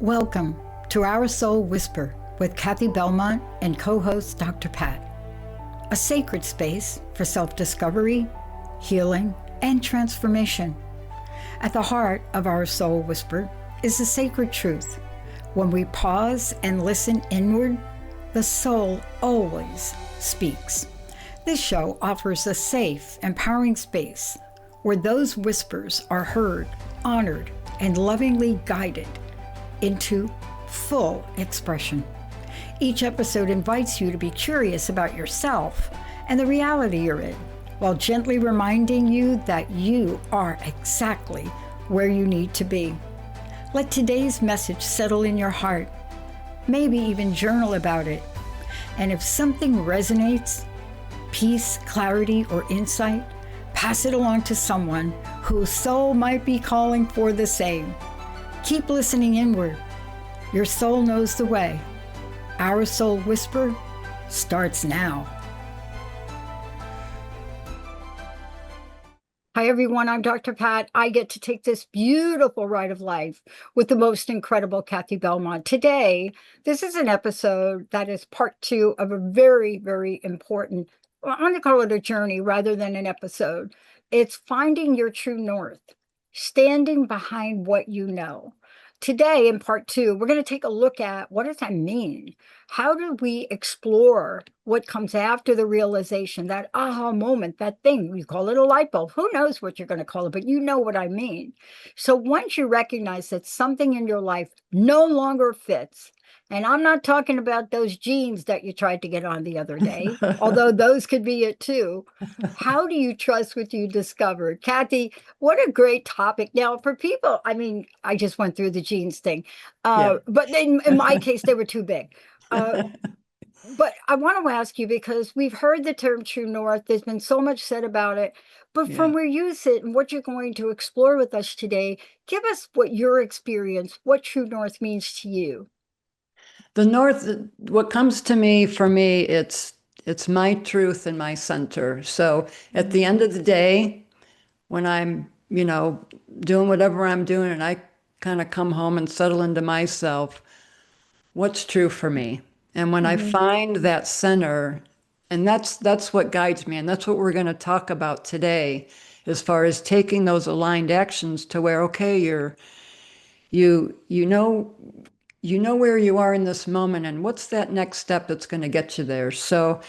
Welcome to Our Soul Whisper with Cathi Belmont and co-host Dr. Pat, a sacred space for self-discovery, healing, and transformation. At the heart of Our Soul Whisper is the sacred truth. When we pause and listen inward, the soul always speaks. This show offers a safe, empowering space where those whispers are heard, honored, and lovingly guided into full expression. Each episode invites you to be curious about yourself and the reality you're in, while gently reminding you that you are exactly where you need to be. Let today's message settle in your heart. Maybe even journal about it. And if something resonates, peace, clarity, or insight, pass it along to someone whose soul might be calling for the same. Keep listening inward. Your soul knows the way. Our Soul Whisper starts now. Hi, everyone. I'm Dr. Pat. I get to take this beautiful ride of life with the most incredible Cathi Belmont. Today, this is an episode that is part 2 of a very, very important, well, I'm going to call it a journey rather than an episode. It's finding your true north, standing behind what you know. Today, in part 2, we're going to take a look at what does that mean? How do we explore what comes after the realization, that aha moment, that thing, we call it a light bulb. Who knows what you're going to call it, but you know what I mean. So once you recognize that something in your life no longer fits, and I'm not talking about those jeans that you tried to get on the other day, although those could be it too. How do you trust what you discovered? Cathi, what a great topic. Now, for people, I mean, I just went through the jeans thing, but in my case, they were too big. But I want to ask you, because we've heard the term true north, there's been so much said about it, but from where you sit and what you're going to explore with us today, give us what your experience, what true north means to you. The North, what comes to me, for me, it's my truth and my center. So at the end of the day, when I'm, doing whatever I'm doing and I kind of come home and settle into myself, what's true for me? And when I find that center, and that's what guides me, and that's what we're going to talk about today, as far as taking those aligned actions to where, okay, you know where you are in this moment and what's that next step that's going to get you there. So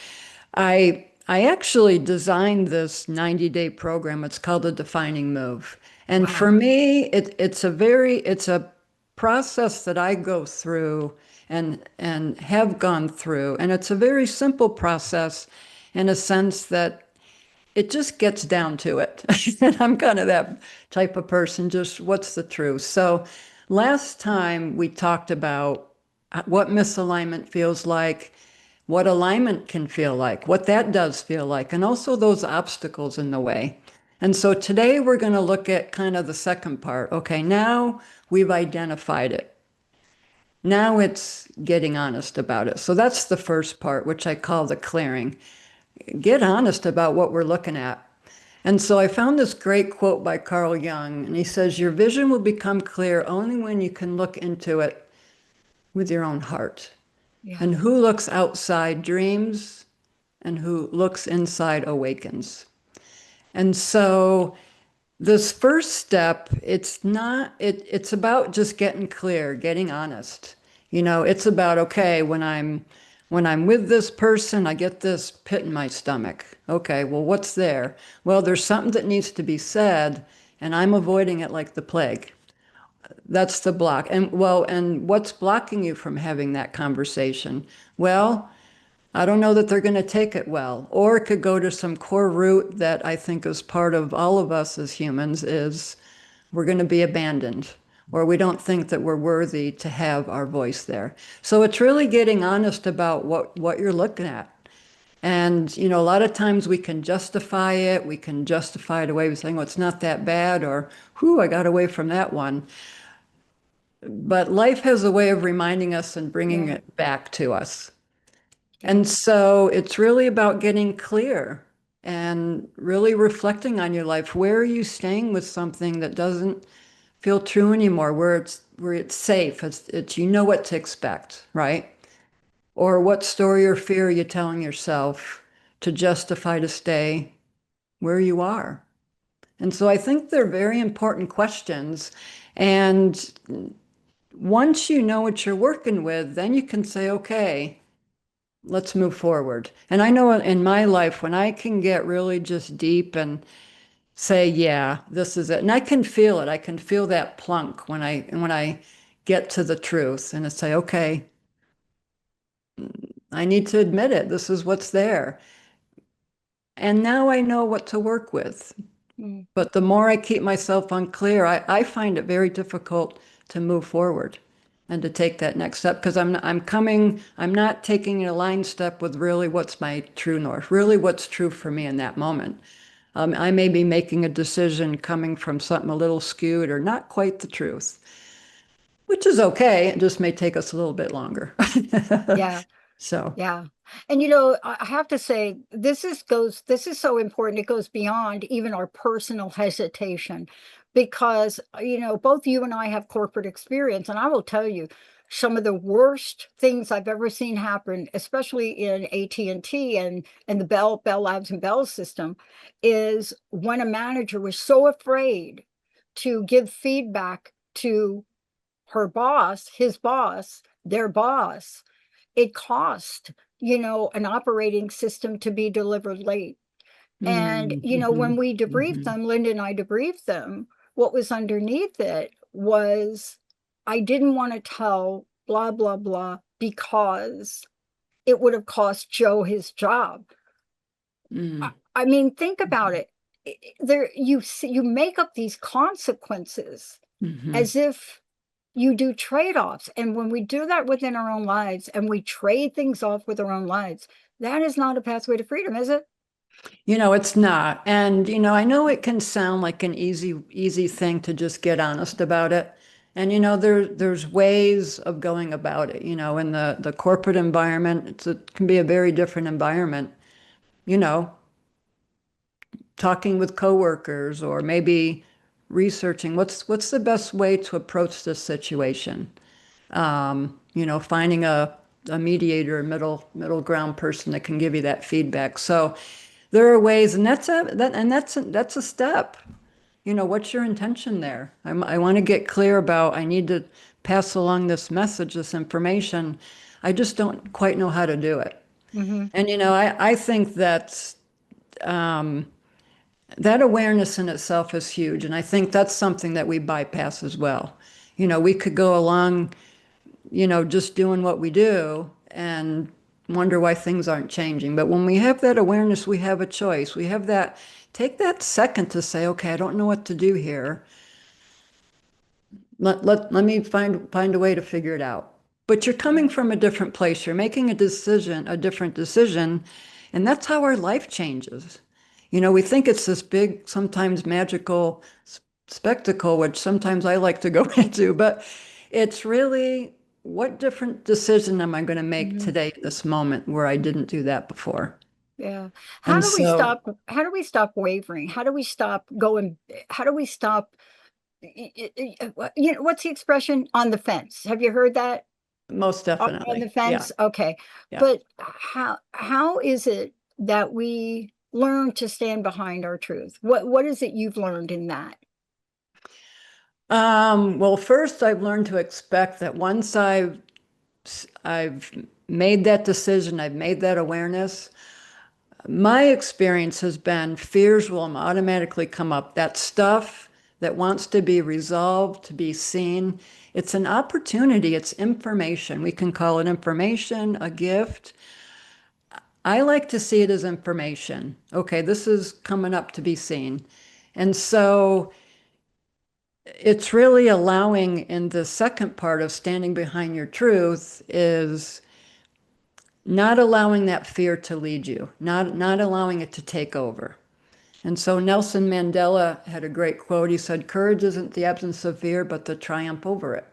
I actually designed this 90-day program. It's called the Defining Move. And for me, it's a process that I go through and have gone through. And it's a very simple process in a sense that it just gets down to it. And I'm kind of that type of person, just what's the truth. So last time we talked about what misalignment feels like, what alignment can feel like, what that does feel like, and also those obstacles in the way. And so today we're going to look at kind of the second part. Okay, now we've identified it. Now it's getting honest about it. So that's the first part, which I call the clearing. Get honest about what we're looking at. And so I found this great quote by Carl Jung, and he says, your vision will become clear only when you can look into it with your own heart. Yeah. And who looks outside dreams, and who looks inside awakens. And so this first step, it's about just getting clear, getting honest. It's about, okay, when I'm with this person, I get this pit in my stomach. Okay, well, what's there? Well, there's something that needs to be said, and I'm avoiding it like the plague. That's the block. And what's blocking you from having that conversation? Well, I don't know that they're going to take it well. Or it could go to some core root that I think is part of all of us as humans, is we're going to be abandoned, or we don't think that we're worthy to have our voice there. So it's really getting honest about what you're looking at. And, a lot of times we can justify it. We can justify it away with saying, well, it's not that bad, or, whew, I got away from that one. But life has a way of reminding us and bringing it back to us. And so it's really about getting clear and really reflecting on your life. Where are you staying with something that doesn't feel true anymore, where where it's safe. It's you know what to expect, right? Or what story or fear are you telling yourself to justify to stay where you are? And so I think they're very important questions. And once you know what you're working with, then you can say, okay, let's move forward. And I know in my life, when I can get really just deep and say, yeah, this is it. And I can feel it. I can feel that plunk when I get to the truth and I say, okay, I need to admit it. This is what's there. And now I know what to work with. Mm, But the more I keep myself unclear, I find it very difficult to move forward and to take that next step because I'm not taking a line step with really what's my true north, really what's true for me in that moment. I may be making a decision coming from something a little skewed or not quite the truth, which is okay. It just may take us a little bit longer. yeah. So, Yeah. And I have to say, this is so important. It goes beyond even our personal hesitation because, both you and I have corporate experience. And I will tell you, some of the worst things I've ever seen happen, especially in AT&T and the Bell Labs and Bell system, is when a manager was so afraid to give feedback to her boss, his boss, their boss, it cost, an operating system to be delivered late. And, when mhm, we debriefed mhm, them, Linda and I debriefed them, what was underneath it was I didn't want to tell blah, blah, blah, because it would have cost Joe his job. I, mm, I mean, think about mhm, it. There, you make up these consequences mhm. as if you do trade-offs. And when we do that within our own lives and we trade things off with our own lives, that is not a pathway to freedom, is it? It's not. And, I know it can sound like an easy thing to just get honest about it. And, there's ways of going about it. In the corporate environment, it can be a very different environment, you know, talking with coworkers or maybe researching what's the best way to approach this situation. Finding a mediator, middle ground person that can give you that feedback. So there are ways, and that's a step. What's your intention there? I want to get clear about. I need to pass along this message, this information. I just don't quite know how to do it. Hmm. And I think that awareness in itself is huge, and I think that's something that we bypass as well. We could go along just doing what we do and wonder why things aren't changing. But when we have that awareness, we have a choice. Take that second to say, okay, I don't know what to do here. Let me find a way to figure it out. But you're coming from a different place. You're making a different decision. And that's how our life changes. We think it's this big, sometimes magical spectacle, which sometimes I like to go into, but it's really what different decision am I going to make Hmm. today, this moment where I didn't do that before? Yeah. And so How do we stop wavering? How do we stop going? How do we stop? What's the expression? On the fence. Have you heard that? most On the definitely. Yeah. fence? Okay. Yeah. But how is it that we learn to stand behind our truth? What is it you've learned in that? Well, first I've learned to expect that once I've made that decision, I've made that awareness. My experience has been fears will automatically come up. That stuff that wants to be resolved, to be seen, it's an opportunity, it's information. We can call it information, a gift. I like to see it as information. Okay, this is coming up to be seen. And so it's really allowing in the second part of standing behind your truth is not allowing that fear to lead you, not allowing it to take over. And so Nelson Mandela had a great quote. He said, "Courage isn't the absence of fear, but the triumph over it."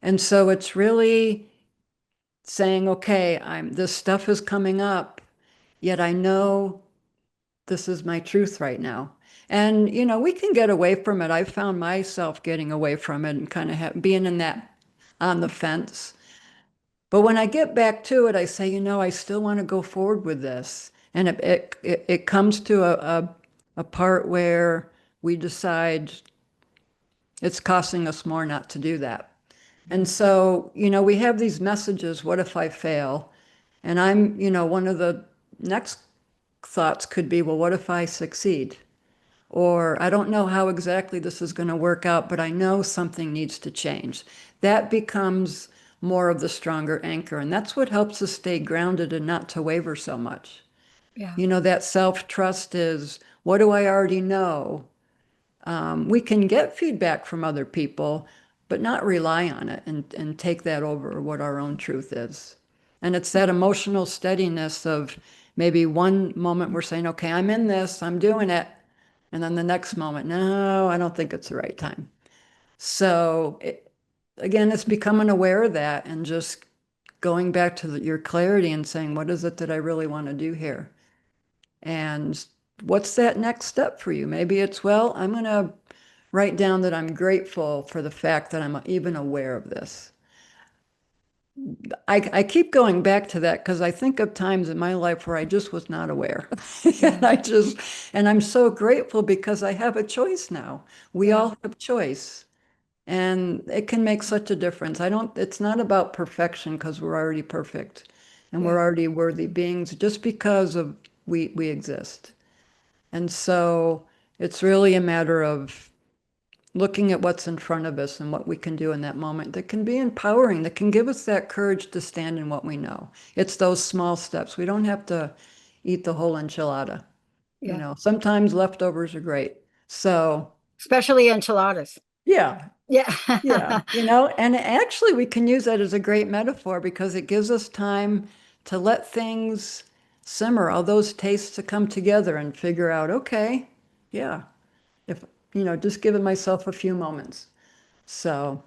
And so it's really saying, okay, this stuff is coming up, yet I know this is my truth right now. And, we can get away from it. I found myself getting away from it and kind of being in that on the fence. But when I get back to it, I say, I still want to go forward with this. And it comes to a part where we decide it's costing us more not to do that. And so, we have these messages, what if I fail? And one of the next thoughts could be, well, what if I succeed? Or I don't know how exactly this is going to work out, but I know something needs to change. That becomes more of the stronger anchor. And that's what helps us stay grounded and not to waver so much. Yeah. That self-trust is, what do I already know? We can get feedback from other people, but not rely on it and take that over what our own truth is. And it's that emotional steadiness of maybe one moment we're saying, okay, I'm in this, I'm doing it. And then the next moment, no, I don't think it's the right time. So again, it's becoming aware of that and just going back to your clarity and saying, what is it that I really want to do here? And what's that next step for you? Maybe it's, well, I'm going to write down that I'm grateful for the fact that I'm even aware of this. I keep going back to that because I think of times in my life where I just was not aware. Yeah. And I'm so grateful because I have a choice now. We Yeah. all have choice. And it can make such a difference. It's not about perfection because we're already perfect and we're Yeah. already worthy beings just because of we exist. And so it's really a matter of looking at what's in front of us and what we can do in that moment that can be empowering, that can give us that courage to stand in what we know. It's those small steps. We don't have to eat the whole enchilada. Yeah. Sometimes leftovers are great. So, Especially enchiladas. yeah, Yeah. yeah, and actually we can use that as a great metaphor because it gives us time to let things simmer, all those tastes to come together and figure out, okay, yeah, if, just giving myself a few moments. So,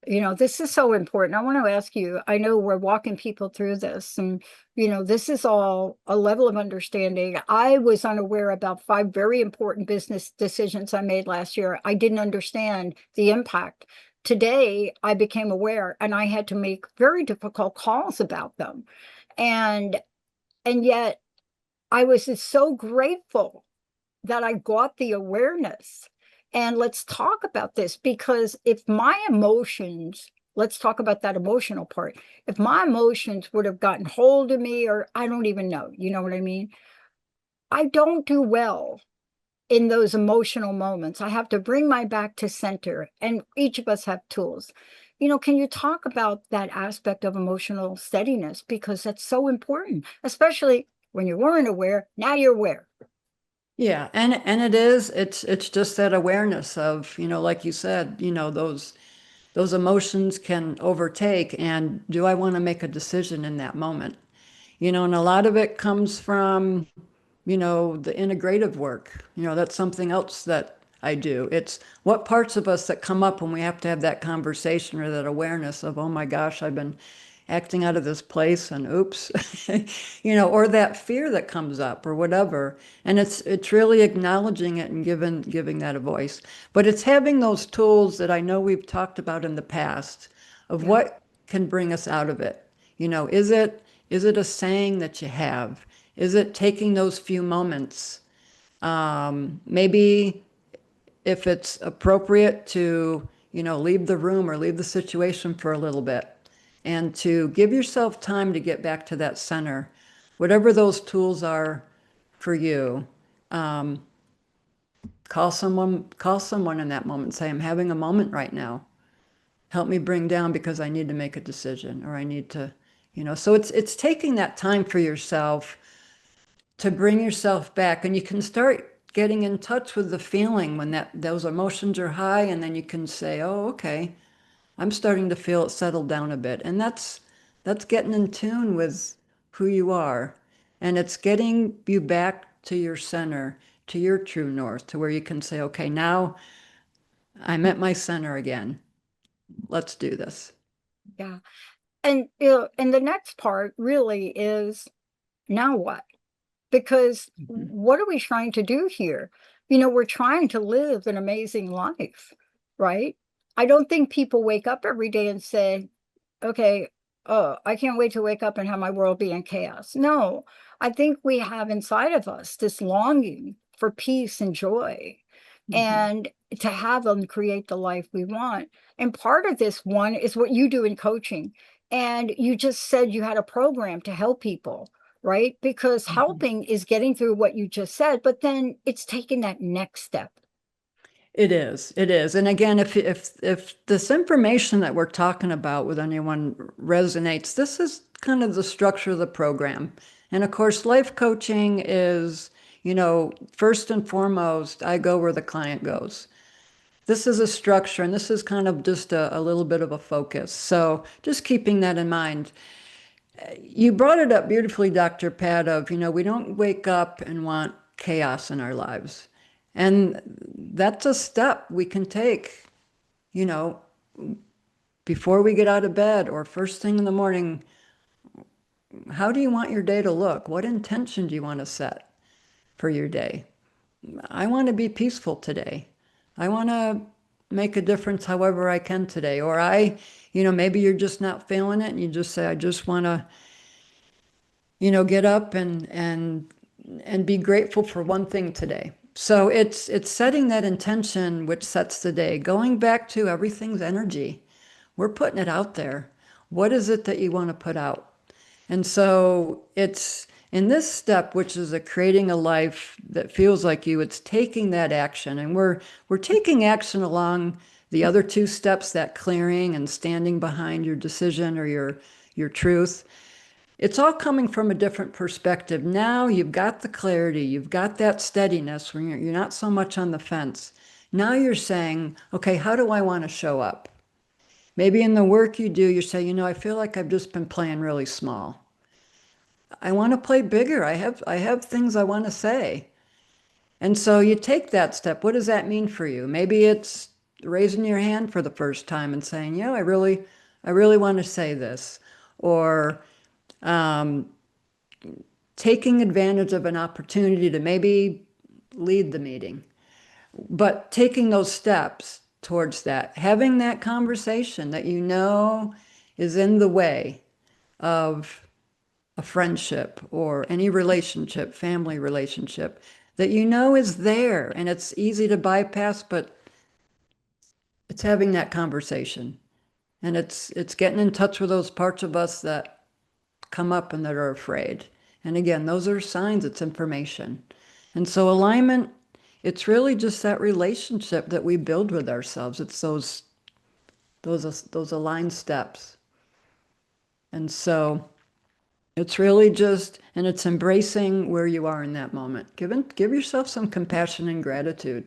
This is so important. I want to ask you, I know we're walking people through this, and, this is all a level of understanding. I was unaware about 5 very important business decisions I made last year. I didn't understand the impact. Today, I became aware and I had to make very difficult calls about them. And yet I was just so grateful that I got the awareness. And let's talk about this because if my emotions, let's talk about that emotional part. If my emotions would have gotten hold of me, or I don't even know, you know what I mean? I don't do well in those emotional moments. I have to bring my back to center, and each of us have tools. Can you talk about that aspect of emotional steadiness? Because that's so important, especially when you weren't aware, now you're aware. yeah, and it's just that awareness of, like you said, those emotions can overtake, and do I want to make a decision in that moment? And a lot of it comes from, the integrative work. That's something else that I do. It's what parts of us that come up when we have to have that conversation or that awareness of, oh my gosh, I've been acting out of this place and oops, or that fear that comes up or whatever. And it's really acknowledging it and giving that a voice. But it's having those tools that I know we've talked about in the past of Yeah. what can bring us out of it. Is it a saying that you have? Is it taking those few moments? Maybe if it's appropriate to, leave the room or leave the situation for a little bit and to give yourself time to get back to that center, whatever those tools are for you. Um, call someone in that moment. Say, I'm having a moment right now. Help me bring down because I need to make a decision or I need to, so it's taking that time for yourself to bring yourself back, and you can start getting in touch with the feeling when those emotions are high, and then you can say, oh, okay, I'm starting to feel it settle down a bit. And that's getting in tune with who you are, and it's getting you back to your center, to your true north, to where you can say, okay, now I'm at my center again. Let's do this. Yeah. And the next part really is now what? Because Mhm. what are we trying to do here? We're trying to live an amazing life, right? I don't think people wake up every day and say, okay, oh, I can't wait to wake up and have my world be in chaos. No, I think we have inside of us this longing for peace and joy Mhm. and to have them create the life we want. And part of this one is what you do in coaching. And you just said you had a program to help people, right? Because Mhm. helping is getting through what you just said, but then it's taking that next step. It is. It is. And again, if this information that we're talking about with anyone resonates, this is kind of the structure of the program. And of course, life coaching is, first and foremost, I go where the client goes. This is a structure, and this is kind of just a little bit of a focus. So just keeping that in mind. You brought it up beautifully, Dr. Pat, of, we don't wake up and want chaos in our lives. And that's a step we can take, you know, before we get out of bed or first thing in the morning. How do you want your day to look? What intention do you want to set for your day? I want to be peaceful today. I want to make a difference however I can today. Or maybe you're just not feeling it and you just say, I just want to, get up and be grateful for one thing today. So it's setting that intention which sets the day. Going back to everything's energy. We're putting it out there. What is it that you want to put out? And so it's in this step, which is creating a life that feels like you, it's taking that action. And we're taking action along the other two steps, that clearing and standing behind your decision or your truth. It's all coming from a different perspective. Now you've got the clarity, you've got that steadiness when you're not so much on the fence. Now you're saying, okay, how do I want to show up? Maybe in the work you do, you say, I feel like I've just been playing really small. I want to play bigger. I have things I want to say. And so you take that step. What does that mean for you? Maybe it's raising your hand for the first time and saying, I really want to say this. Or um, taking advantage of an opportunity to maybe lead the meeting, but taking those steps towards that, having that conversation that is in the way of a friendship or any relationship, family relationship, that is there and it's easy to bypass, but it's having that conversation. And it's getting in touch with those parts of us that come up and that are afraid. And again, those are signs, it's information. And so alignment, it's really just that relationship that we build with ourselves. It's those aligned steps. And so it's really just, and it's embracing where you are in that moment. Give yourself some compassion and gratitude.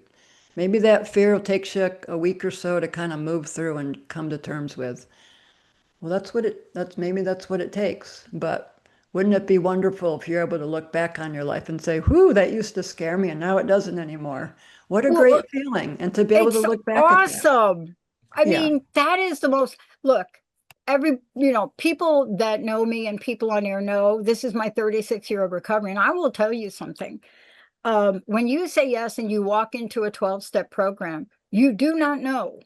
Maybe that fear will take you a week or so to kind of move through and come to terms with. Well, that's what it takes. But wouldn't it be wonderful if you're able to look back on your life and say, whew, that used to scare me and now it doesn't anymore. What a Well, great feeling. And to be able to it's look back at that. awesome. I Yeah. mean, that is the most, look, people that know me and people on air know this is my 36-year of recovery. And I will tell you something. When you say yes and you walk into a 12-step program, you do not know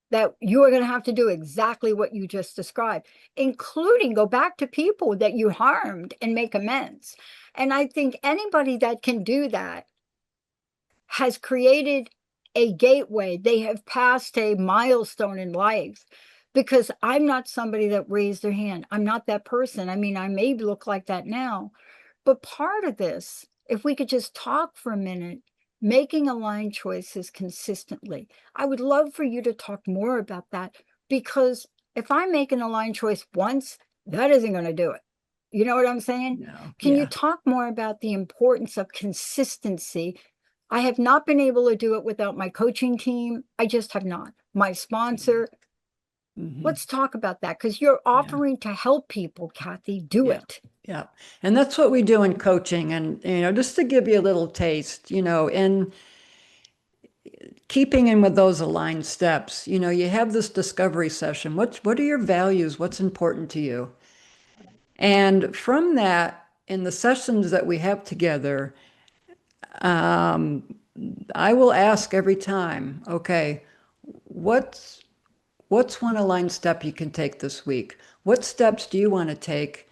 that you are going to have to do exactly what you just described, including go back to people that you harmed and make amends. And I think anybody that can do that has created a gateway. They have passed a milestone in life because I'm not somebody that raised their hand. I'm not that person. I mean, I may look like that now, but part of this, if we could just talk for a minute, making aligned choices consistently. I would love for you to talk more about that because if I make an aligned choice once, that isn't going to do it. You know what I'm saying? No. Can you Yeah. talk more about the importance of consistency? I have not been able to do it without my coaching team. I just have not. My sponsor. Hmm. Let's talk about that because you're Yeah. offering to help people, Cathi. Do Yeah. it. Yeah. And that's what we do in coaching. And, just to give you a little taste, in keeping in with those aligned steps, you have this discovery session. What are your values? What's important to you? And from that, in the sessions that we have together, I will ask every time, okay, what's what's one aligned step you can take this week? What steps do you want to take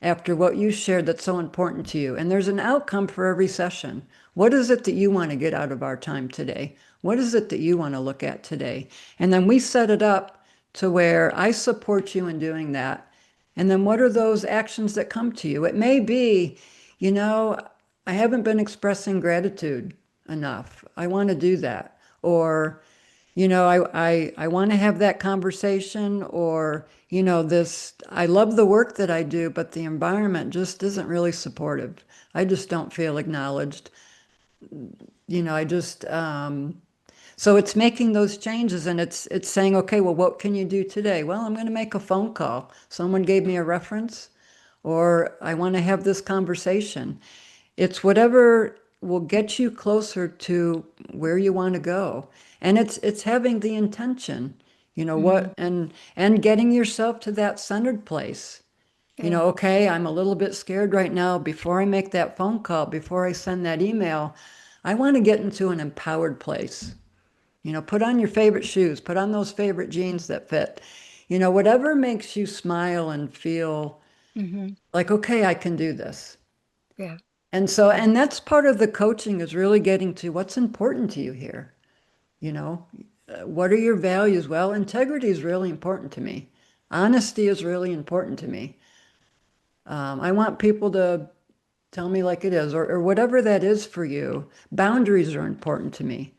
after what you shared that's so important to you? And there's an outcome for every session. What is it that you want to get out of our time today? What is it that you want to look at today? And then we set it up to where I support you in doing that. And then what are those actions that come to you? It may be, you know, I haven't been expressing gratitude enough. I want to do that. Or, I want to have that conversation, or, this, I love the work that I do, but the environment just isn't really supportive. I just don't feel acknowledged. I just, so it's making those changes, and it's saying, okay, well, what can you do today? Well, I'm going to make a phone call. Someone gave me a reference, or I want to have this conversation. It's whatever will get you closer to where you want to go. And it's having the intention, Hmm. and getting yourself to that centered place. Yeah. Okay, I'm a little bit scared right now. Before I make that phone call, before I send that email, I want to get into an empowered place. Put on your favorite shoes, put on those favorite jeans that fit. Whatever makes you smile and feel Hmm. like, okay, I can do this. Yeah. And so, and that's part of the coaching, is really getting to what's important to you here. You know, what are your values? Well, integrity is really important to me. Honesty is really important to me. I want people to tell me like it is, or whatever that is for you. Boundaries are important to me.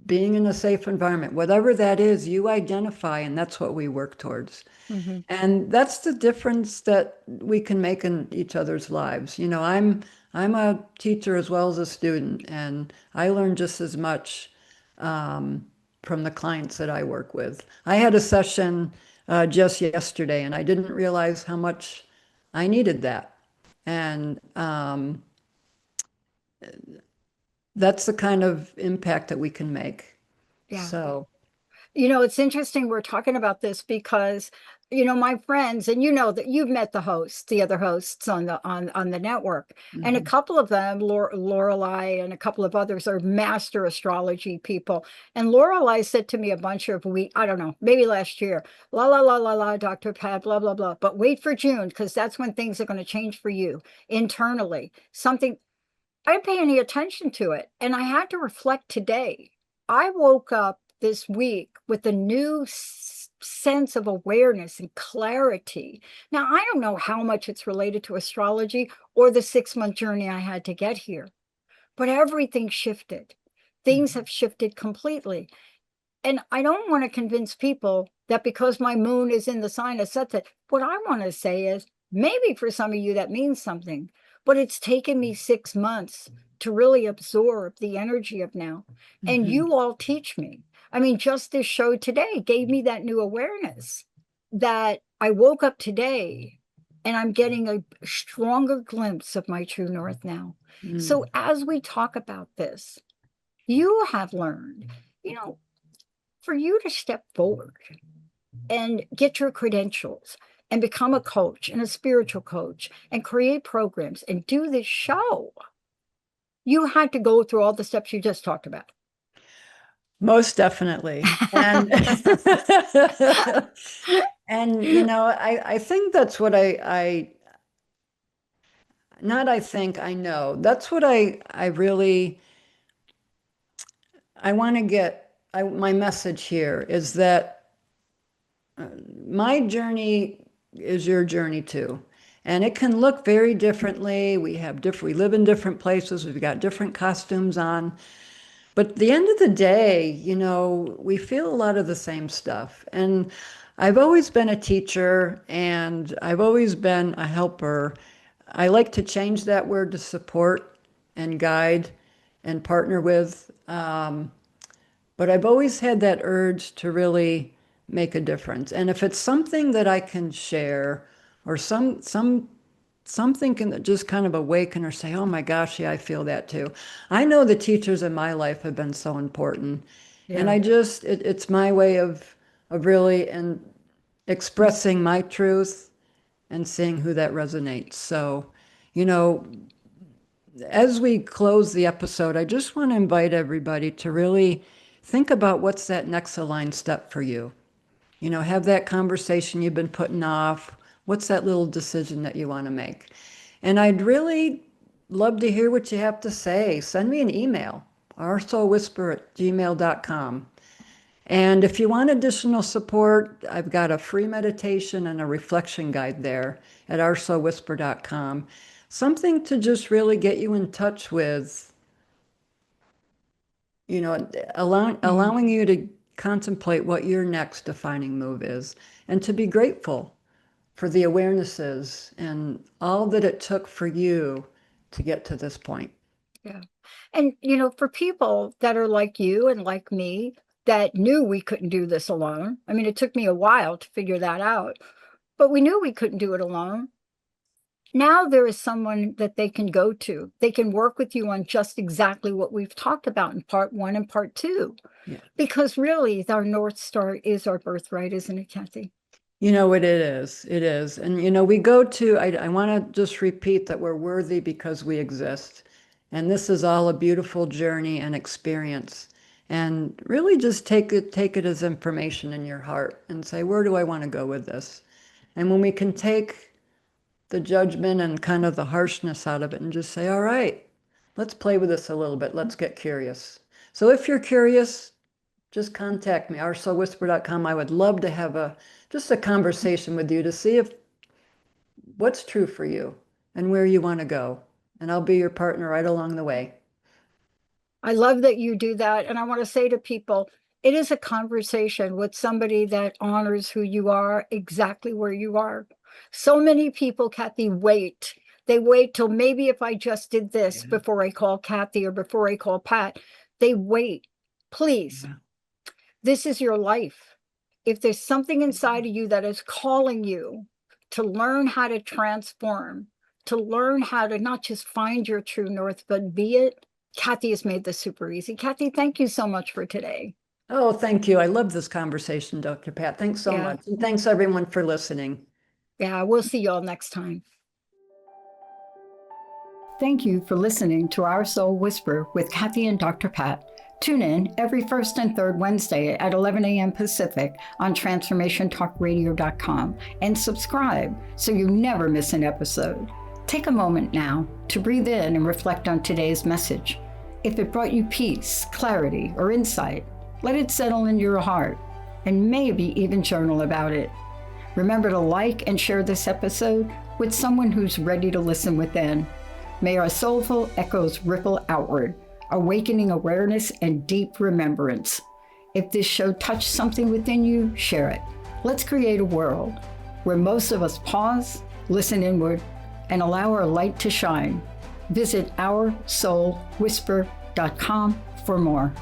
Being in a safe environment, whatever that is, you identify, and that's what we work towards. Hmm. And that's the difference that we can make in each other's lives. I'm a teacher as well as a student, and I learn just as much from the clients that I work with. I had a session just yesterday, and I didn't realize how much I needed that. And that's the kind of impact that we can make. Yeah. So, It's interesting we're talking about this because, my friends, and you know that you've met the hosts, the other hosts on the network, and a mhm, couple of them, Lorelei and a couple of others, are master astrology people. And Lorelei said to me a bunch of weeks, I don't know, maybe last year, la la la la la, Dr. Pat, blah blah blah. But wait for June because that's when things are going to change for you internally. Something I didn't pay any attention to it. And I had to reflect today. I woke up this week with a new sense of awareness and clarity. Now, I don't know how much it's related to astrology or the 6-month journey I had to get here, but everything shifted. Things mhm, have shifted completely. And I don't want to convince people that because my moon is in the sign of Saturn, what I want to say is maybe for some of you that means something, but it's taken me 6 months to really absorb the energy of now. And mhm, you all teach me. I mean, just this show today gave me that new awareness that I woke up today and I'm getting a stronger glimpse of my true north now. So mm, as we talk about this, you have learned, you know, for you to step forward and get your credentials and become a coach and a spiritual coach and create programs and do this show, you had to go through all the steps you just talked about. most definitely. And and I think that's what not I think I know. That's what I really I want to get my message here is that my journey is your journey too. And it can look very differently. We live in different places. We've got different costumes on. But at the end of the day, we feel a lot of the same stuff. And I've always been a teacher, and I've always been a helper. I like to change that word to support and guide and partner with. But I've always had that urge to really make a difference. And if it's something that I can share, or something can just kind of awaken or say, oh my gosh, yeah, I feel that too. I know the teachers in my life have been so important. And Yeah. it's my way of really and expressing my truth and seeing who that resonates. So, you know, as we close the episode, I just want to invite everybody to really think about what's that next aligned step for you. You know, have that conversation you've been putting off. What's that little decision that you want to make? And I'd really love to hear what you have to say. Send me an email, oursoulwhisper@gmail.com. And if you want additional support, I've got a free meditation and a reflection guide there at oursoulwhisper.com. Something to just really get you in touch with, you know, Mhm. allowing you to contemplate what your next defining move is and to be grateful for the awarenesses and all that it took for you to get to this point. Yeah. And, for people that are like you and like me that knew we couldn't do this alone, I mean, it took me a while to figure that out, but we knew we couldn't do it alone. Now there is someone that they can go to. They can work with you on just exactly what we've talked about in part one and part two, Yeah. because really our North Star is our birthright, isn't it, Cathi? You know what it is. It is. And, you know, we go to, I want to just repeat that we're worthy because we exist. And this is all a beautiful journey and experience. And really just take it as information in your heart and say, where do I want to go with this? And when we can take the judgment and kind of the harshness out of it and just say, all right, let's play with this a little bit. Let's get curious. So if you're curious, just contact me, oursoulwhisper.com. I would love to have just a conversation with you to see if what's true for you and where you want to go. And I'll be your partner right along the way. I love that you do that. And I want to say to people, it is a conversation with somebody that honors who you are exactly where you are. So many people, Cathi, wait. They wait till maybe if I just did this Yeah. before I call Cathi or before I call Pat. They wait. Please, Yeah. this is your life. If there's something inside of you that is calling you to learn how to transform, to learn how to not just find your true north, but be it, Cathi has made this super easy. Cathi, thank you so much for today. Oh, thank you. I love this conversation, Dr. Pat. Thanks so Yeah. much. And thanks everyone for listening. Yeah. We'll see y'all next time. Thank you for listening to Our Soul Whisper with Cathi and Dr. Pat. Tune in every first and third Wednesday at 11 a.m. Pacific on transformationtalkradio.com and subscribe so you never miss an episode. Take a moment now to breathe in and reflect on today's message. If it brought you peace, clarity, or insight, let it settle in your heart and maybe even journal about it. Remember to like and share this episode with someone who's ready to listen within. May our soulful echoes ripple outward, awakening awareness and deep remembrance. If this show touched something within you, share it. Let's create a world where most of us pause, listen inward, and allow our light to shine. Visit oursoulwhisper.com for more.